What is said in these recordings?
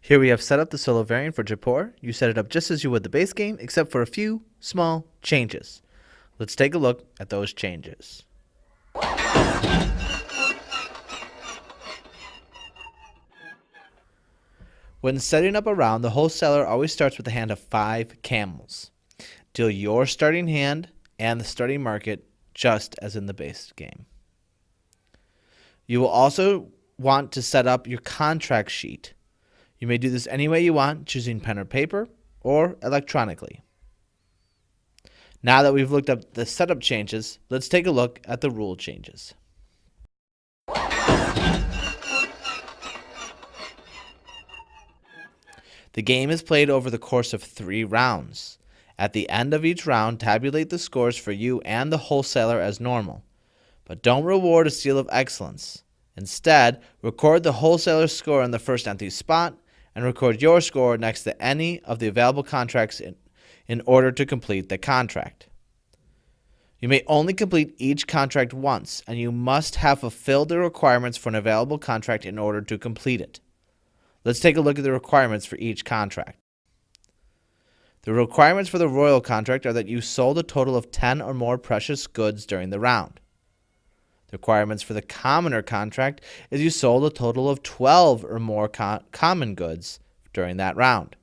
Here we have set up the solo variant for Jaipur. You set it up just as you would the base game, except for a few small changes. Let's take a look at those changes. When setting up a round, the wholesaler always starts with a hand of 5 camels. Deal your starting hand and the starting market just as in the base game. You will also want to set up your contract sheet. You may do this any way you want, choosing pen or paper or electronically. Now that we've looked up the setup changes, let's take a look at the rule changes. The game is played over the course of 3 rounds. At the end of each round, tabulate the scores for you and the wholesaler as normal. But don't reward a seal of excellence. Instead, record the wholesaler's score in the first empty spot and record your score next to any of the available contracts in order to complete the contract. You may only complete each contract once, and you must have fulfilled the requirements for an available contract in order to complete it. Let's take a look at the requirements for each contract. The requirements for the royal contract are that you sold a total of 10 or more precious goods during the round. The requirements for the commoner contract is you sold a total of 12 or more common goods during that round.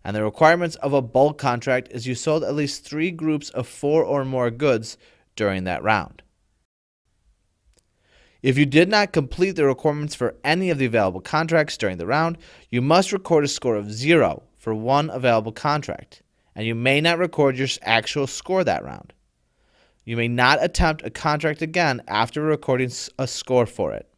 And the requirements of a bulk contract is you sold at least 3 groups of 4 or more goods during that round. If you did not complete the requirements for any of the available contracts during the round, you must record a score of 0 for one available contract, and you may not record your actual score that round. You may not attempt a contract again after recording a score for it.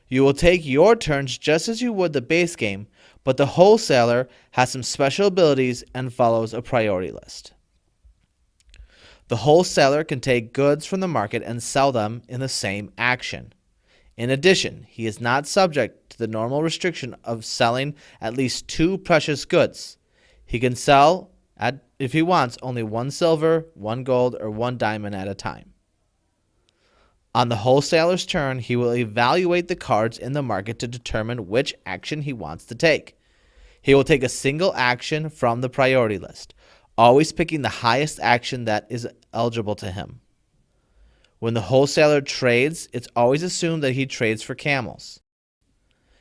You will take your turns just as you would the base game, but the wholesaler has some special abilities and follows a priority list. The wholesaler can take goods from the market and sell them in the same action. In addition, he is not subject to the normal restriction of selling at least 2 precious goods. He can sell, if he wants, only 1 silver, 1 gold, or 1 diamond at a time. On the wholesaler's turn, he will evaluate the cards in the market to determine which action he wants to take. He will take a single action from the priority list, always picking the highest action that is eligible to him. When the wholesaler trades, it's always assumed that he trades for camels.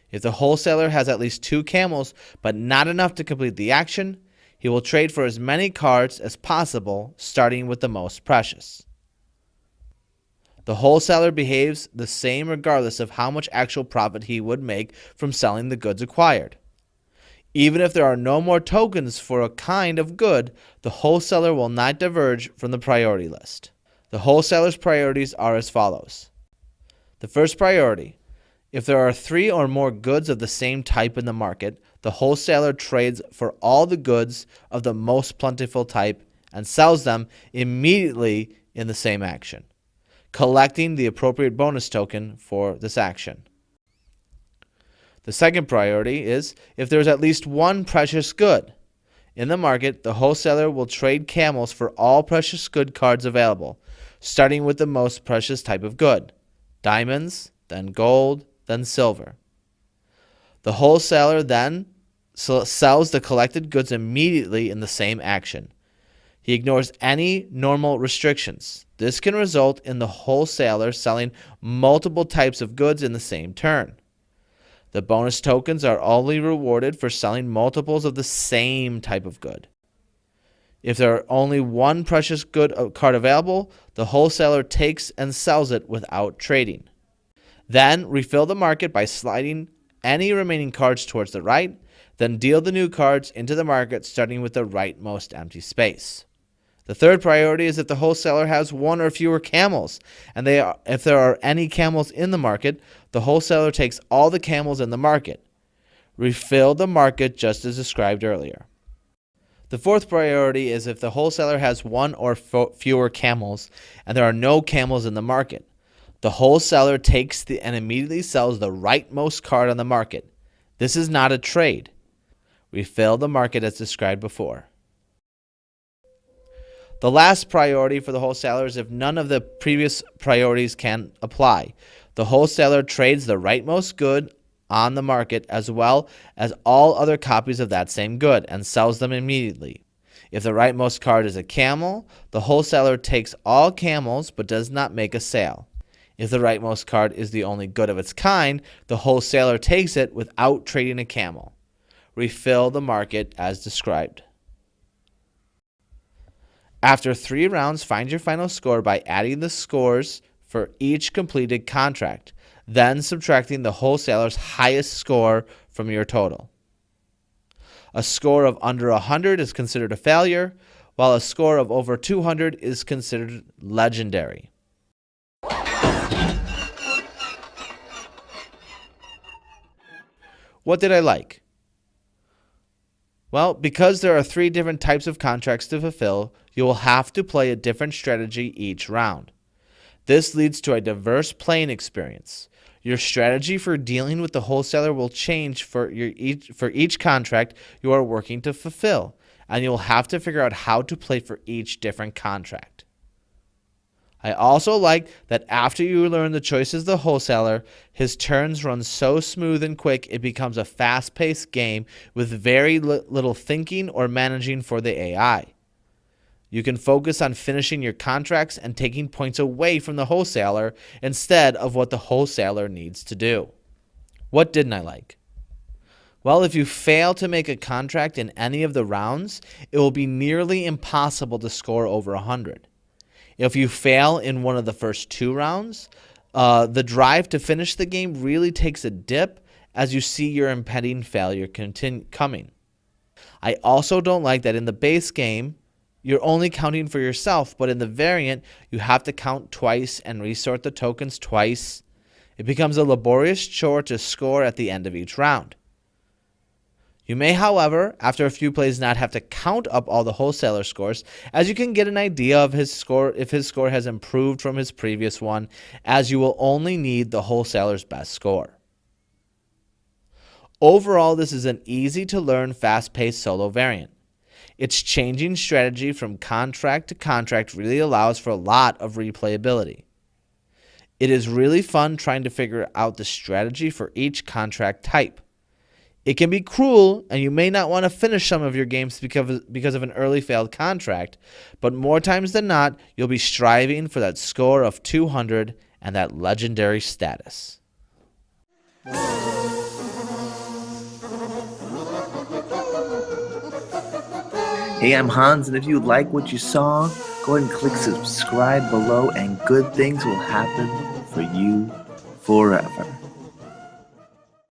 If the wholesaler has at least 2 camels, but not enough to complete the action, he will trade for as many cards as possible, starting with the most precious. The wholesaler behaves the same regardless of how much actual profit he would make from selling the goods acquired. Even if there are no more tokens for a kind of good, the wholesaler will not diverge from the priority list. The wholesaler's priorities are as follows. The first priority: if there are 3 or more goods of the same type in the market, the wholesaler trades for all the goods of the most plentiful type and sells them immediately in the same action, collecting the appropriate bonus token for this action. The second priority is if there is at least 1 precious good. In the market, the wholesaler will trade camels for all precious good cards available, starting with the most precious type of good: diamonds, then gold, then silver. The wholesaler then sells the collected goods immediately in the same action. He ignores any normal restrictions. This can result in the wholesaler selling multiple types of goods in the same turn. The bonus tokens are only rewarded for selling multiples of the same type of good. If there are only 1 precious good card available, the wholesaler takes and sells it without trading. Then refill the market by sliding any remaining cards towards the right, then deal the new cards into the market starting with the rightmost empty space. The third priority is if the wholesaler has 1 or fewer camels, and if there are any camels in the market, the wholesaler takes all the camels in the market. Refill the market just as described earlier. The fourth priority is if the wholesaler has 1 or fewer camels, and there are no camels in the market. The wholesaler takes and immediately sells the rightmost card on the market. This is not a trade. Refill the market as described before. The last priority for the wholesaler is if none of the previous priorities can apply. The wholesaler trades the rightmost good on the market as well as all other copies of that same good and sells them immediately. If the rightmost card is a camel, the wholesaler takes all camels but does not make a sale. If the rightmost card is the only good of its kind, the wholesaler takes it without trading a camel. Refill the market as described. After 3 rounds, find your final score by adding the scores for each completed contract, then subtracting the wholesaler's highest score from your total. A score of under 100 is considered a failure, while a score of over 200 is considered legendary. What did I like? Well, because there are 3 different types of contracts to fulfill, you will have to play a different strategy each round. This leads to a diverse playing experience. Your strategy for dealing with the wholesaler will change for each contract you are working to fulfill, and you will have to figure out how to play for each different contract. I also like that after you learn the choices of the wholesaler, his turns run so smooth and quick it becomes a fast-paced game with very little thinking or managing for the AI. You can focus on finishing your contracts and taking points away from the wholesaler instead of what the wholesaler needs to do. What didn't I like? Well, if you fail to make a contract in any of the rounds, it will be nearly impossible to score over 100. If you fail in one of the first 2 rounds, the drive to finish the game really takes a dip as you see your impending failure coming. I also don't like that in the base game, you're only counting for yourself, but in the variant, you have to count twice and resort the tokens twice. It becomes a laborious chore to score at the end of each round. You may, however, after a few plays not have to count up all the wholesaler scores, as you can get an idea of his score if his score has improved from his previous one, as you will only need the wholesaler's best score. Overall, this is an easy-to-learn, fast-paced solo variant. Its changing strategy from contract to contract really allows for a lot of replayability. It is really fun trying to figure out the strategy for each contract type. It can be cruel, and you may not want to finish some of your games because of an early failed contract, but more times than not, you'll be striving for that score of 200 and that legendary status. Hey, I'm Hans, and if you like what you saw, go ahead and click subscribe below, and good things will happen for you forever.